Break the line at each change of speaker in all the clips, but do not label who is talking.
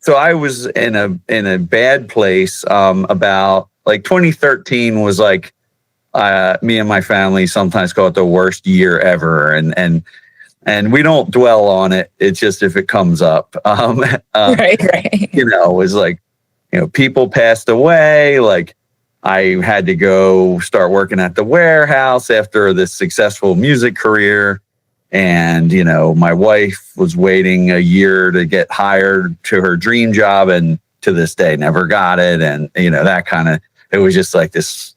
so I was in a bad place. About like 2013 was like, me and my family sometimes call it the worst year ever. And we don't dwell on it. It's just if it comes up,
Right.
it was like, people passed away. Like I had to go start working at the warehouse after this successful music career. And, my wife was waiting a year to get hired to her dream job. And to this day, never got it. And, that kind of, it was just like this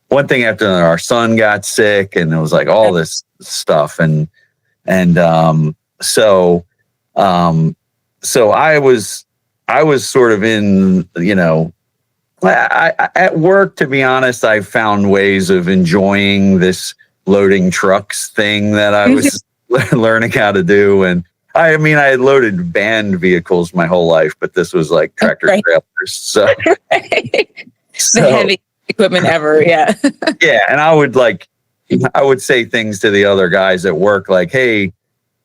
one thing after another. Our son got sick and it was like all this stuff. So I was sort of in, at work, to be honest, I found ways of enjoying this loading trucks thing that I was learning how to do. And I had loaded band vehicles my whole life, but this was like tractor trailers. So,
the heavy equipment ever. Yeah.
Yeah. And I would say things to the other guys at work, like, hey,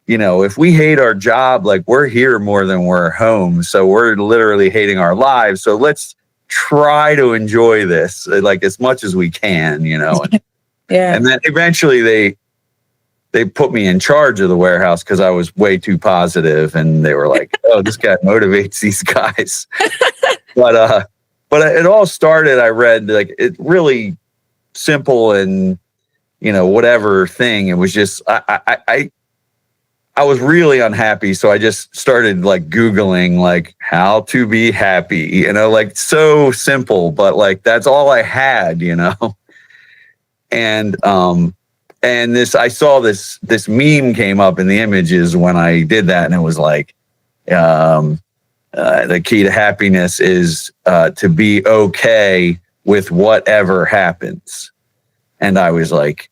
if we hate our job, like we're here more than we're home. So we're literally hating our lives. So let's try to enjoy this like as much as we can, And,
yeah.
And then eventually they put me in charge of the warehouse because I was way too positive, and they were like, "Oh, this guy motivates these guys." But it all started. I read like it really simple and whatever thing. It was just I was really unhappy, so I just started like Googling like how to be happy. Like so simple, but like that's all I had. And I saw this meme came up in the images when I did that, and it was like, the key to happiness is to be okay with whatever happens. And I was like,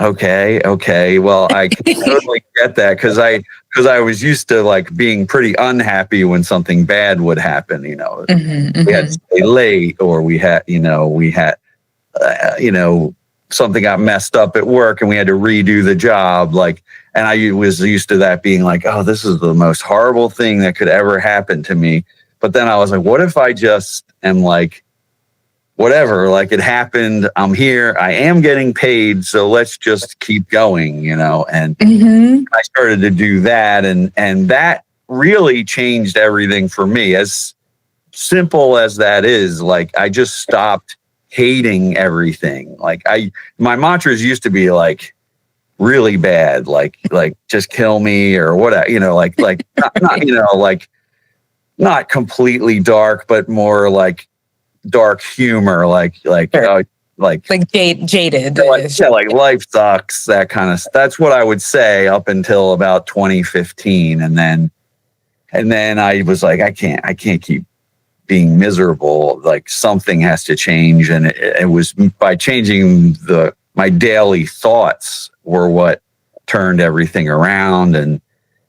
okay, well, I can totally get that because I was used to like being pretty unhappy when something bad would happen. We had to stay late, or we had something got messed up at work and we had to redo the job. Like, and I was used to that being like, oh, this is the most horrible thing that could ever happen to me. But then I was like, what if I just am like, whatever, like it happened, I'm here, I am getting paid, so let's just keep going, and I started to do that, and that really changed everything for me. As simple as that is, like I just stopped hating everything. Like my mantras used to be like really bad, like just kill me or whatever, like not not completely dark, but more like dark humor, like
jaded, like
life sucks, that kind of. That's what I would say up until about 2015, and then I was like, I can't keep being miserable. Like something has to change, and it was by changing my daily thoughts were what turned everything around, and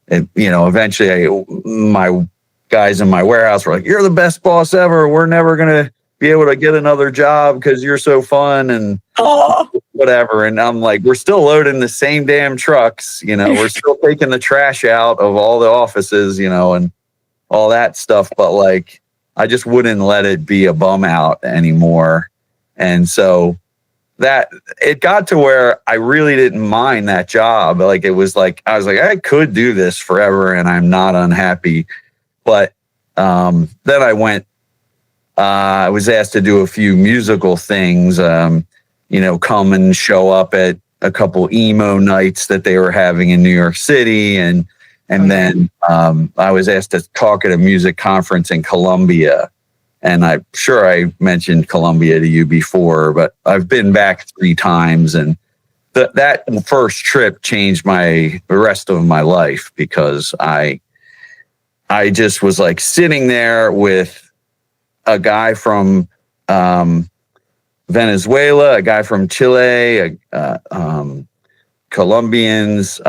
eventually my guys in my warehouse were like, "You're the best boss ever. We're never gonna be able to get another job because you're so fun," and whatever. And I'm like, we're still loading the same damn trucks, we're still taking the trash out of all the offices, and all that stuff. But like, I just wouldn't let it be a bum out anymore. And so that it got to where I really didn't mind that job. Like, it was like, I was like, I could do this forever and I'm not unhappy. But then I went, I was asked to do a few musical things, come and show up at a couple emo nights that they were having in New York City. And then I was asked to talk at a music conference in Colombia. And I'm sure I mentioned Colombia to you before, but I've been back 3 times. And that first trip changed the rest of my life, because I just was like sitting there with a guy from Venezuela, a guy from Chile, Colombians,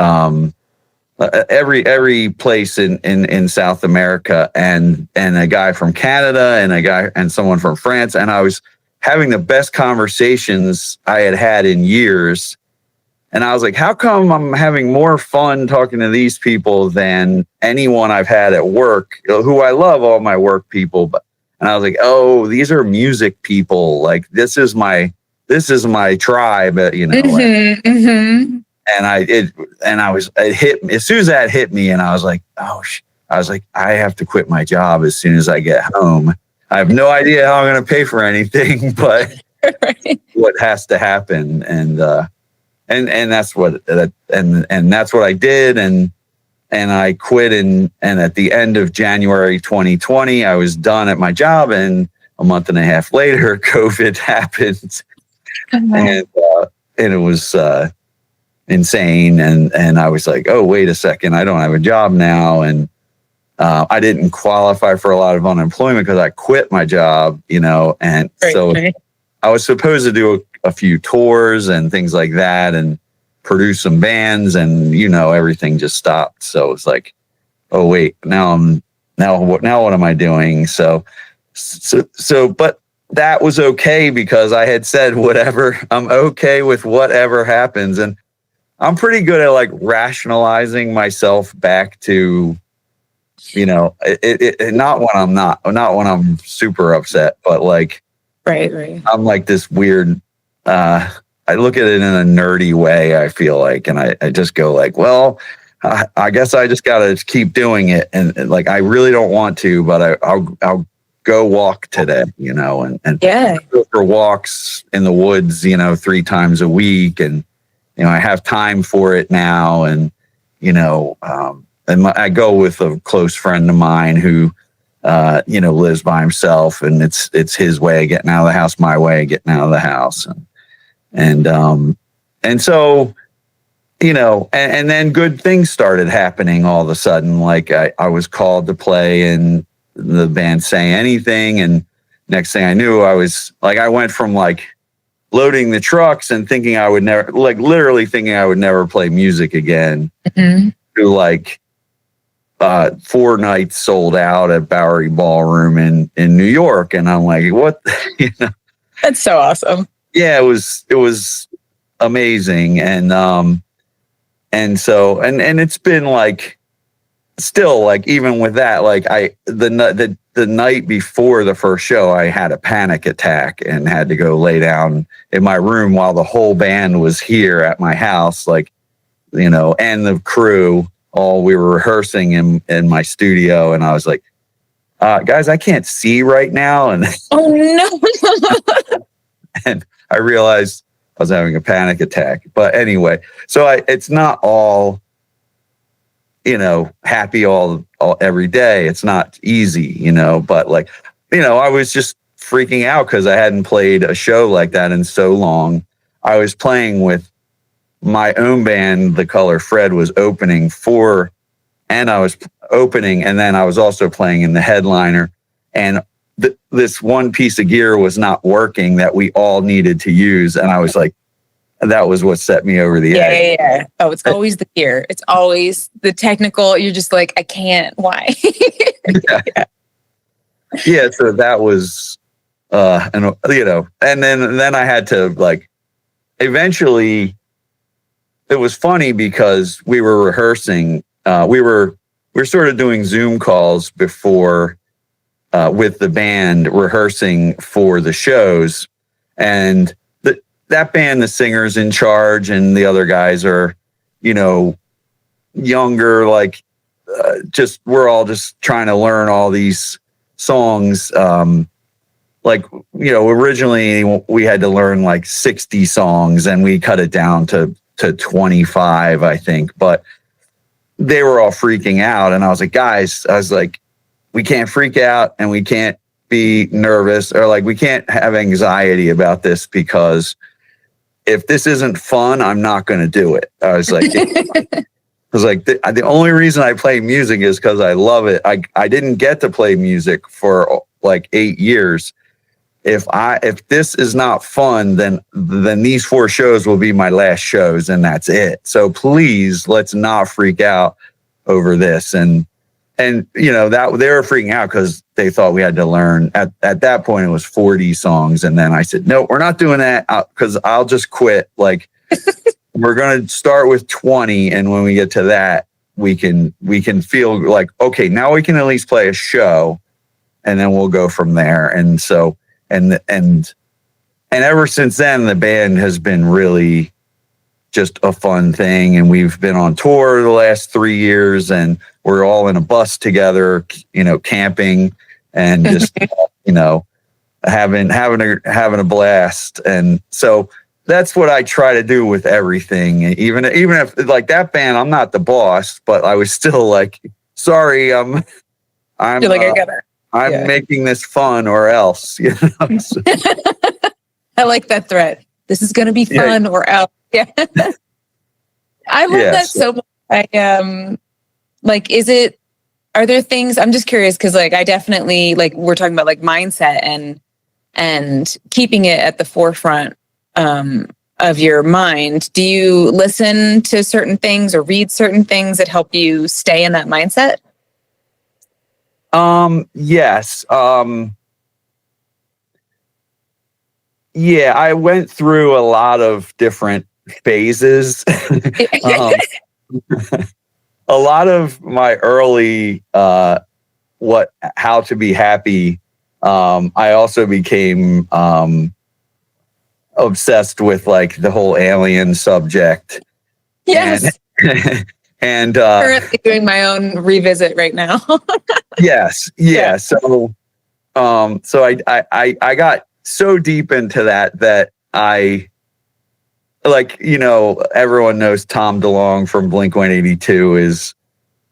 every place in South America, and a guy from Canada and someone from France. And I was having the best conversations I had in years. And I was like, how come I'm having more fun talking to these people than anyone I've had at work, who I love all my work people. But, and I was like, oh, these are music people. Like, this is my tribe, you know. And it hit me as soon as that hit me. And I was like, I was like, I have to quit my job as soon as I get home. I have no idea how I'm going to pay for anything, but what has to happen. And that's what that's what I did. And I quit. And at the end of January 2020, I was done at my job. And a month and a half later, COVID happened. And it was insane. And I was like, oh, wait a second, I don't have a job now. And I didn't qualify for a lot of unemployment because I quit my job, you know. And so I was supposed to do a few tours and things like that and produce some bands, and, you know, everything just stopped. So it's like, oh, wait, now what am I doing? So, but that was okay because I had said, whatever, I'm okay with whatever happens. And I'm pretty good at like rationalizing myself back to, you know, it not when I'm super upset, but like,
right.
I'm like this weird, I look at it in a nerdy way, I feel like, and I just go like, well, I guess I just got to keep doing it. And like, I really don't want to, but I'll go walk today, you know, and go for walks in the woods, you know, 3 times a week. And, you know, I have time for it now. And, you know, I go with a close friend of mine who, you know, lives by himself, and it's his way of getting out of the house, my way of getting out of the house. And so, you know, and then good things started happening all of a sudden. Like I was called to play in the band Say Anything. And next thing I knew, I went from like loading the trucks and thinking I would never, like literally thinking I would never play music again, to like 4 nights sold out at Bowery Ballroom in New York. And I'm like, what? You know?
That's so awesome.
Yeah, it was amazing. And so it's been like, still like, even with that, like the night before the first show, I had a panic attack and had to go lay down in my room while the whole band was here at my house, like, you know, and the crew, we were rehearsing in my studio. And I was like, guys, I can't see right now. And
oh no.
and I realized I was having a panic attack. But anyway, so it's not all, you know, happy all every day. It's not easy, you know, but like, you know, I was just freaking out because I hadn't played a show like that in so long. I was playing with my own band, The Color Fred, was opening for, and I was opening, and then I was also playing in the headliner. And this one piece of gear was not working that we all needed to use. And I was like, that was what set me over the edge.
Yeah. Oh, it's always the gear. It's always the technical. You're just like, I can't. Why?
Yeah. So that was, and you know, and then I had to like, eventually, it was funny because we were rehearsing. We were sort of doing Zoom calls before, with the band, rehearsing for the shows, and that band, the singer's in charge, and the other guys are, you know, younger. Like, we're all just trying to learn all these songs. Like, you know, originally we had to learn like 60 songs, and we cut it down to 25, I think. But they were all freaking out, and I was like, guys, we can't freak out, and we can't be nervous, or like we can't have anxiety about this, because if this isn't fun, I'm not going to do it. I was like, the only reason I play music is because I love it. I didn't get to play music for like 8 years. If this is not fun, then these 4 shows will be my last shows, and that's it. So please, let's not freak out over this. And you know, that they were freaking out because they thought we had to learn. At that point, it was 40 songs, and then I said, no, we're not doing that, because I'll just quit. Like, we're going to start with 20. And when we get to that, we can feel like, okay, now we can at least play a show, and then we'll go from there. And so, and ever since then, the band has been really just a fun thing. And we've been on tour the last 3 years, and we're all in a bus together, camping and just, having a blast. And so that's what I try to do with everything. Even if like that band, I'm not the boss, but I was still like, sorry, I'm
You're like, I gotta.
I'm making this fun or else, So,
I like that threat. This is going to be fun or else. Yeah. I love that so much. Are there things, I'm just curious, because like I definitely, like we're talking about like mindset and keeping it at the forefront of your mind. Do you listen to certain things or read certain things that help you stay in that mindset?
Yes. Yeah, I went through a lot of different phases. A lot of my early how to be happy. I also became obsessed with like the whole alien subject.
Yes.
And
currently doing my own revisit right now.
Yes. Yeah. So I got so deep into that I, like, everyone knows Tom DeLonge from Blink-182 is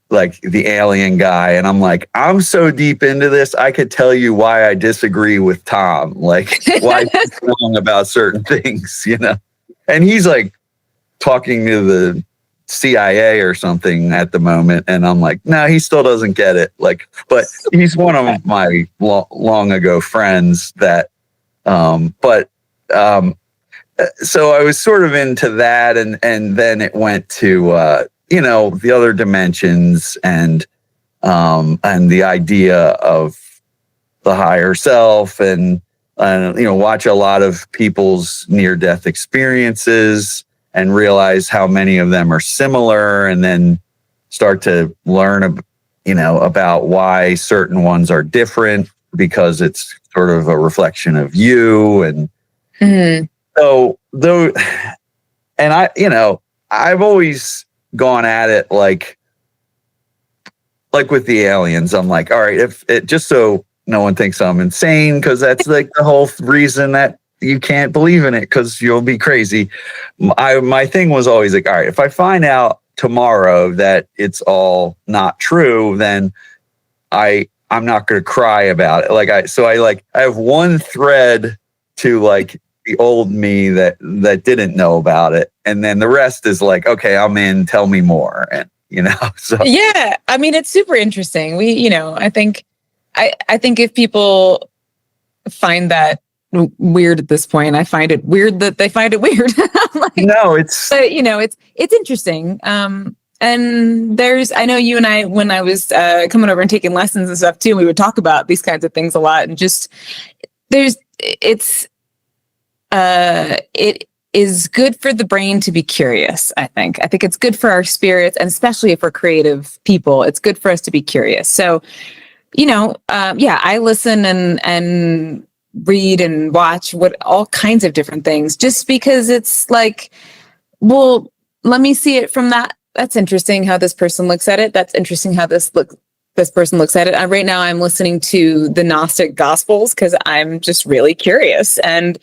like the alien guy. And I'm like, I'm so deep into this, I could tell you why I disagree with Tom, like why he's wrong about certain things, and he's like talking to the CIA or something at the moment. And I'm like, no, he still doesn't get it. Like, but he's one of my long ago friends that, so I was sort of into that. And then it went to, the other dimensions and the idea of the higher self and watch a lot of people's near-death experiences and realize how many of them are similar, and then start to learn, about why certain ones are different, because it's sort of a reflection of you. And so, though, and I've always gone at it like with the aliens. I'm like, all right, if it, just so no one thinks I'm insane, because that's like the whole reason that you can't believe in it, because you'll be crazy. My thing was always like, all right, if I find out tomorrow that it's all not true, then I'm not going to cry about it. I have one thread to like the old me that didn't know about it, and then the rest is like, okay, I'm in, tell me more. And so
yeah, I mean, it's super interesting. I think if people find that weird at this point, I find it weird that they find it weird. Like,
no, it's
but it's interesting. And I know you and I, when I was coming over and taking lessons and stuff too, we would talk about these kinds of things a lot. And just it is good for the brain to be curious. I think it's good for our spirits, and especially if we're creative people, it's good for us to be curious. So, I listen and read and watch all kinds of different things, just because it's like, well, let me see it from that's interesting how this person looks at it. That's interesting how this person looks at it. Right now I'm listening to the Gnostic Gospels because I'm just really curious. And,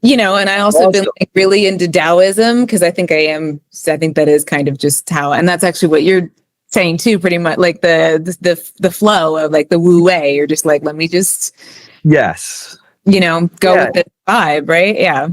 and I also been like really into Taoism, because I think that is kind of just how, and that's actually what you're saying too, pretty much, like the flow of like the Wu Wei. You're just like, let me just,
yes,
go with the vibe, right? Yeah.